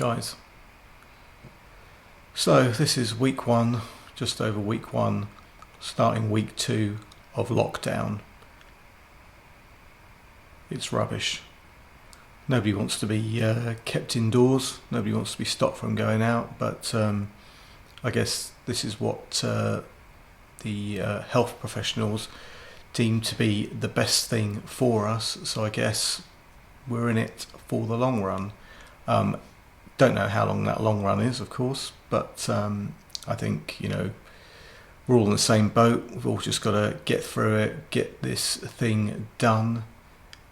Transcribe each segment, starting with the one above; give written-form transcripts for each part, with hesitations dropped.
guys. So this is week one, just over week one, starting week two of lockdown. It's rubbish. Nobody wants to be kept indoors. Nobody wants to be stopped from going out. But I guess this is what the health professionals deem to be the best thing for us. So I guess we're in it for the long run. Don't know how long that long run is, of course, but I think, you know, we're all in the same boat. We've all just got to get through it, get this thing done,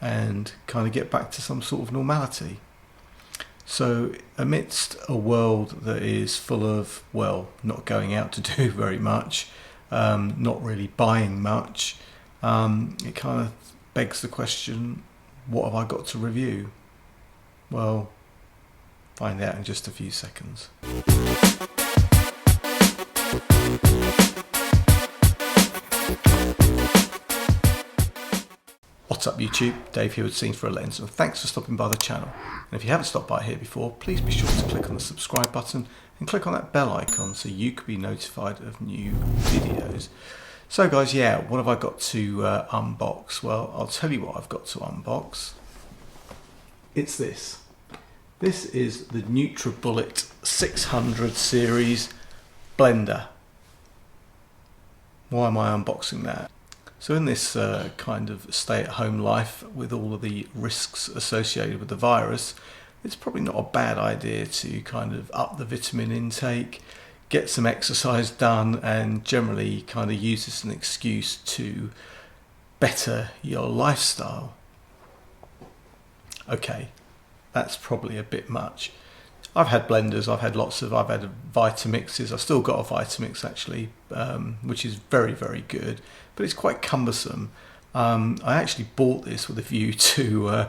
and kind of get back to some sort of normality. So amidst a world that is full of, well, not going out to do very much, not really buying much, it kind of begs the question, what have I got to review? Well, find out in just a few seconds. What's up YouTube, Dave here with Scenes for a Lens, and thanks for stopping by the channel. And if you haven't stopped by here before, please be sure to click on the subscribe button and click on that bell icon so you can be notified of new videos. So guys, yeah, what have I got to unbox? Well, I'll tell you what I've got to unbox. It's this. This is the Nutribullet 600 series blender. Why am I unboxing that? So in this kind of stay-at-home life with all of the risks associated with the virus, it's probably not a bad idea to kind of up the vitamin intake, get some exercise done, and generally kind of use this as an excuse to better your lifestyle. Okay, that's probably a bit much. I've had blenders, I've had Vitamixes. I've still got a Vitamix actually, which is very, very good, but it's quite cumbersome. I actually bought this with a view to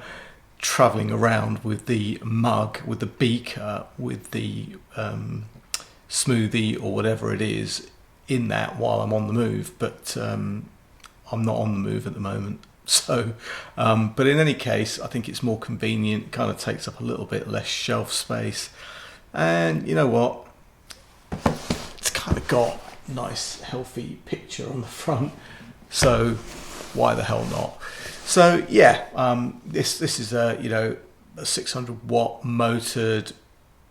traveling around with the mug, with the beaker, with the smoothie or whatever it is in that while I'm on the move, but I'm not on the move at the moment. So, but in any case, I think it's more convenient, kind of takes up a little bit less shelf space. And you know what? It's kind of got a nice, healthy picture on the front. So why the hell not? So yeah, this is a, you know, a 600 watt motored,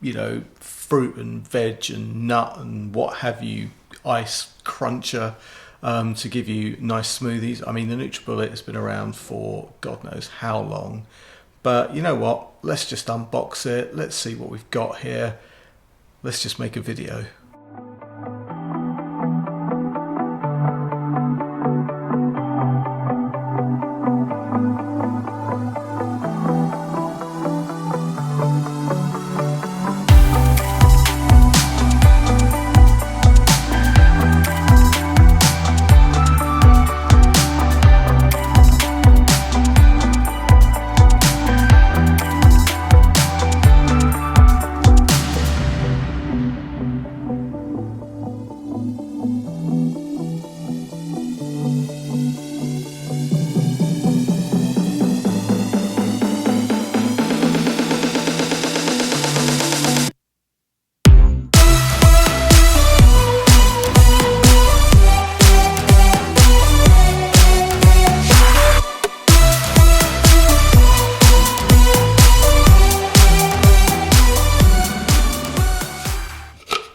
you know, fruit and veg and nut and what have you, ice cruncher. To give you nice smoothies. I mean, the Nutribullet has been around for God knows how long, but you know what? Let's just unbox it. Let's see what we've got here. Let's just make a video.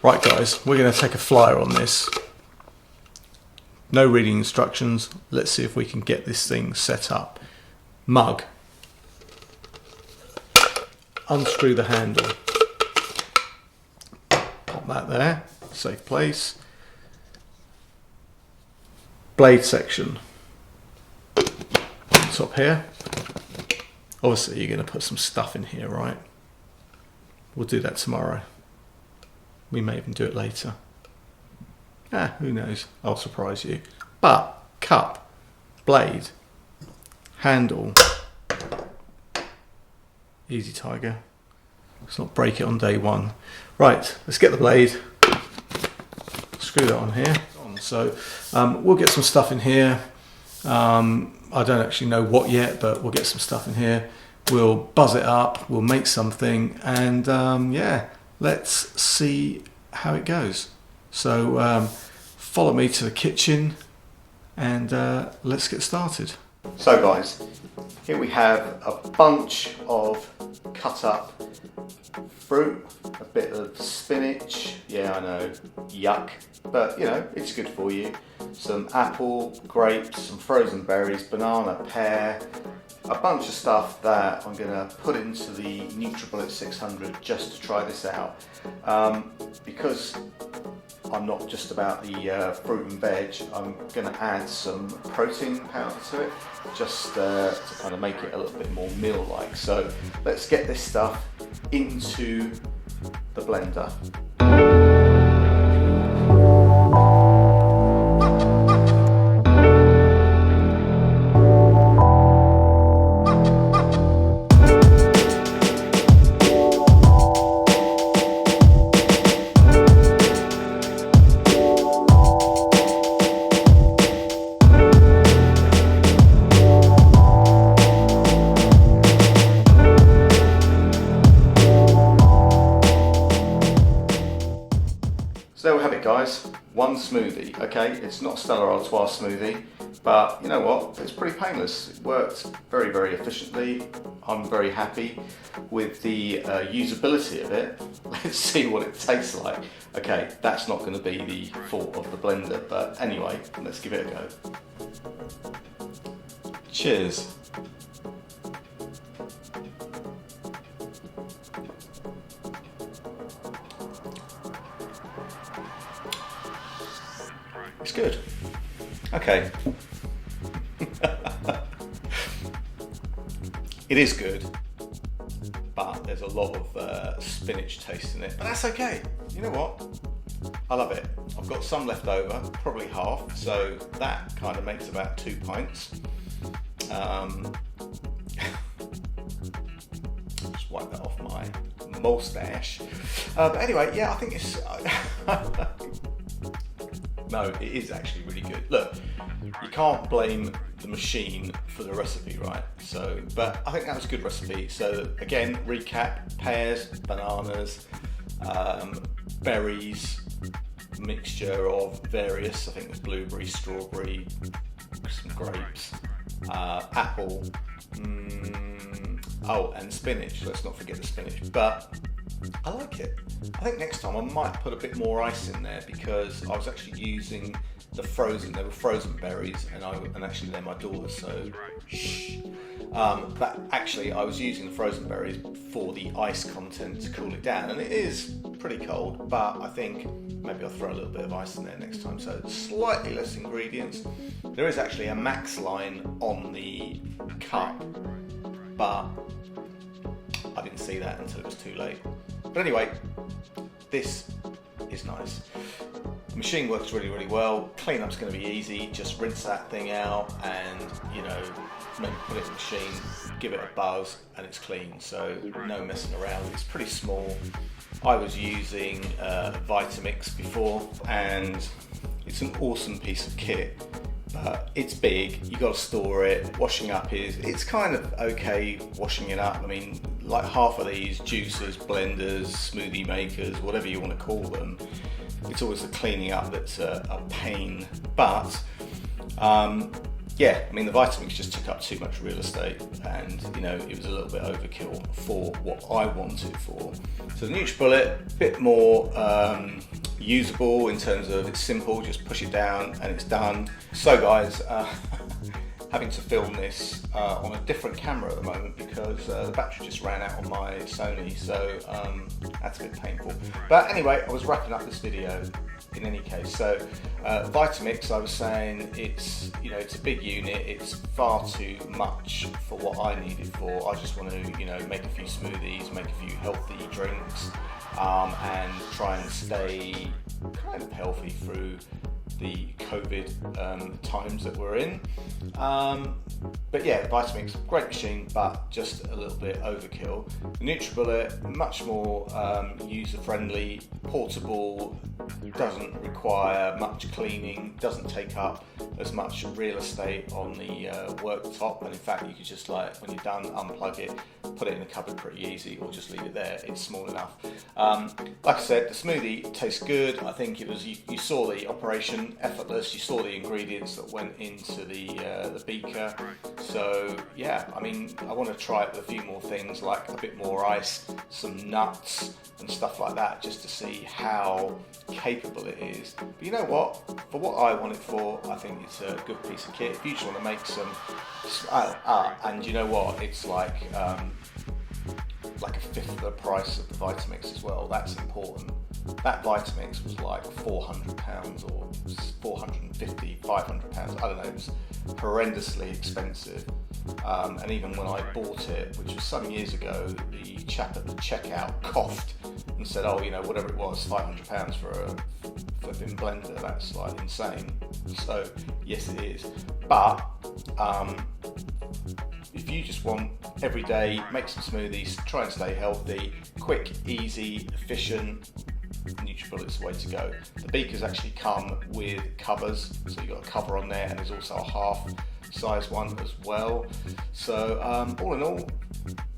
Right guys, we're going to take a flyer on this. No reading instructions. Let's see if we can get this thing set up. Mug. Unscrew the handle. Pop that there, safe place. Blade section. Top here. Obviously you're going to put some stuff in here, right? We'll do that tomorrow. We may even do it later. Who knows? I'll surprise you. But cup, blade, handle. Easy tiger. Let's not break it on day one. Right, let's get the blade. Screw that on here. So we'll get some stuff in here. I don't actually know what yet, but we'll get some stuff in here. we'll buzz it up, we'll make something, and yeah, let's see how it goes. So follow me to the kitchen and let's get started. So guys, here we have a bunch of cut up fruit, a bit of spinach, yeah I know, yuck, but you know, it's good for you. Some apple, grapes, some frozen berries, banana, pear, a bunch of stuff that I'm gonna put into the Nutribullet 600 just to try this out. Because I'm not just about the fruit and veg, I'm going to add some protein powder to it, just to kind of make it a little bit more meal-like. So let's get this stuff into the blender. So there we have it guys, one smoothie. Okay, it's not Stella Artois smoothie, but you know what, it's pretty painless. It worked very, very efficiently. I'm very happy with the usability of it. Let's see what it tastes like. Okay, that's not going to be the fault of the blender, but anyway, let's give it a go. Cheers. It's good. Okay. It is good, but there's a lot of spinach taste in it, but that's okay. You know what? I love it. I've got some left over, probably half, so that kind of makes about 2 pints. Just wipe that off my moustache. But anyway, yeah, I think it's... No, it is actually really good. Look, you can't blame the machine for the recipe, right? So, but I think that was a good recipe. So again, recap: pears, bananas, berries, mixture of various, I think it was blueberry, strawberry, some grapes, apple, oh, and spinach. Let's not forget the spinach. But I like it. I think next time I might put a bit more ice in there because I was actually using the frozen. They were frozen berries, and actually they're my daughter's. So, shh. But actually, I was using the frozen berries for the ice content to cool it down, and it is pretty cold. But I think maybe I'll throw a little bit of ice in there next time. So slightly less ingredients. There is actually a max line on the cup, but I didn't see that until it was too late. But anyway, this is nice. The machine works really, really well. Cleanup's going to be easy. Just rinse that thing out and, you know, maybe put it in the machine, give it a buzz, and it's clean. So no messing around. It's pretty small. I was using Vitamix before, and it's an awesome piece of kit. It's big, you got to store it. Washing up it's kind of okay washing it up. I mean, like half of these juicers, blenders, smoothie makers, whatever you want to call them, it's always the cleaning up that's a pain. But yeah, I mean, the Vitamix just took up too much real estate, and you know, it was a little bit overkill for what I wanted it for. So the Nutribullet, a bit more usable in terms of it's simple, just push it down and it's done. So guys, having to film this on a different camera at the moment because the battery just ran out on my Sony, so that's a bit painful. But anyway, I was wrapping up this video in any case. So Vitamix, I was saying, it's, you know, it's a big unit, it's far too much for what I need it for. I just want to, you know, make a few smoothies, make a few healthy drinks, and try and stay kind of healthy through the COVID times that we're in. But yeah, Vitamix, great machine, but just a little bit overkill. The Nutribullet, much more user-friendly, portable, doesn't require much cleaning, doesn't take up as much real estate on the worktop, and in fact you could just, like, when you're done, unplug it, put it in the cupboard pretty easy, or just leave it there. It's small enough. Like I said, the smoothie tastes good. I think it was, you saw the operation, effortless. You saw the ingredients that went into the beaker. So yeah, I mean, I want to try it with a few more things, like a bit more ice, some nuts and stuff like that, just to see how capable it is. But you know what, for what I want it for, I think it's a good piece of kit. If you just want to make some, and you know what, it's like a fifth of the price of the Vitamix as well. That's important. That Vitamix was like £400 or 450, £500. I don't know, it was horrendously expensive. And even when I bought it, which was some years ago, the chap at the checkout coughed and said, oh, you know, whatever it was, £500 for a flipping blender, that's like insane. So yes, it is. But if you just want every day, make some smoothies, try and stay healthy, quick, easy, efficient, Nutribullet's the way to go. The beakers actually come with covers, so you've got a cover on there, and there's also a half size one as well. So all in all,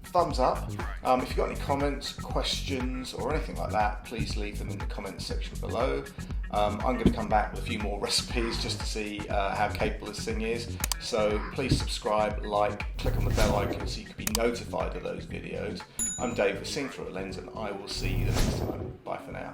thumbs up. If you've got any comments, questions or anything like that, please leave them in the comments section below. I'm going to come back with a few more recipes just to see how capable this thing is. So please subscribe, like, click on the bell icon so you can be notified of those videos. I'm Dave with Seeing Through a Lens, and I will see you the next time. Bye for now.